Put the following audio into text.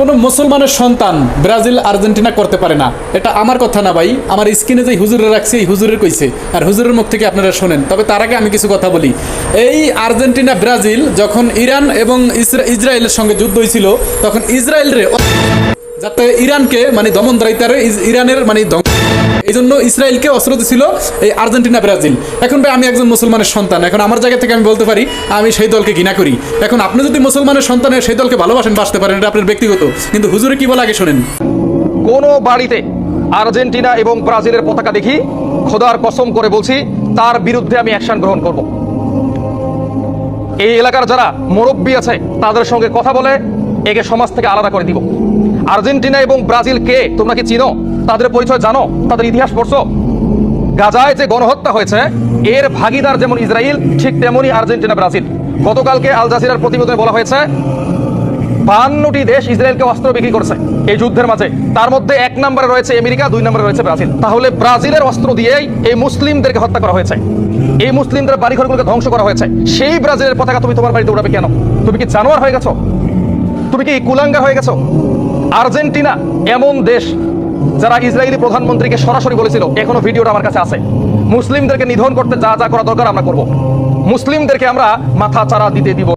কোনো মুসলমানের সন্তান ব্রাজিল আর্জেন্টিনা করতে পারে না, এটা আমার কথা না ভাই। আমার স্ক্রিনে যে হুজুরে রাখছে এই হুজুরের কইছে, আর হুজুরের মুখ থেকে আপনারা শোনেন। তবে তার আগে আমি কিছু কথা বলি। এই আর্জেন্টিনা ব্রাজিল যখন ইরান এবং ইসরায়েলের সঙ্গে যুদ্ধ হয়েছিল, তখন ইসরায়েলরে যাতে ইরানকে মানে দমন দায়িত্বে ইরানের মানে এই জন্য ইসরায়েলকে অস্ত্র দিছিল এই আর্জেন্টিনা ব্রাজিল। এখন ভাই আমি একজন মুসলমানের সন্তান, এখন আমার জায়গা থেকে আমি বলতে পারি আমি সেই দলকে ঘৃণা করি। এখন আপনি যদি মুসলমানের সন্তানের সেই দলকে ভালোবাসেন, বাঁচতে পারেন, এটা আপনার ব্যক্তিগত, কিন্তু হুজুরে কি বলে আগে শোনেন। কোন বাড়িতে আর্জেন্টিনা এবং ব্রাজিলের পতাকা দেখি, খোদার কসম করে বলছি তার বিরুদ্ধে আমি অ্যাকশন গ্রহণ করব। এই এলাকার যারা মুরব্বী আছে তাদের সঙ্গে কথা বলে একে সমাজ থেকে আলাদা করে দিব। আর্জেন্টিনা এবং ব্রাজিল কে তোমরা কি চিনো? তাদের পরিচয় জানো? তাদের ইতিহাস পড়ছো? গাজায় যে গণহত্যা হয়েছে এর ভাগিদার যেমন ইসরায়েল, ঠিক তেমনি আর্জেন্টিনা ব্রাজিল। গতকালকে আল জাজিরার প্রতিবেদনে বলা হয়েছে 52টি দেশ ইসরায়েলকে অস্ত্র বিক্রি করছে এই যুদ্ধের মাঝে। তার মধ্যে 1 নম্বরে রয়েছে আমেরিকা, 2 নম্বরে রয়েছে ব্রাজিল। তাহলে ব্রাজিলের অস্ত্র দিয়েই এই মুসলিমদেরকে হত্যা করা হয়েছে, এই মুসলিমদের বাড়িঘরগুলোকে ধ্বংস করা হয়েছে। সেই ব্রাজিলের পতাকা তুমি তোমার বাড়িতে উড়াবে কেন? তুমি কি জানোয়ার হয়ে গেছো? তুমি কি কুলাঙ্গার হয়ে গেছো? আর্জেন্টিনা এমন দেশ যারা ইসরায়েলি প্রধানমন্ত্রীকে সরাসরি বলেছিল, এখনো ভিডিওটা আমার কাছে আছে, মুসলিমদেরকে নিধন করতে যা যা করা দরকার আমরা করব, মুসলিমদেরকে আমরা মাথা চারা দিতে দিব।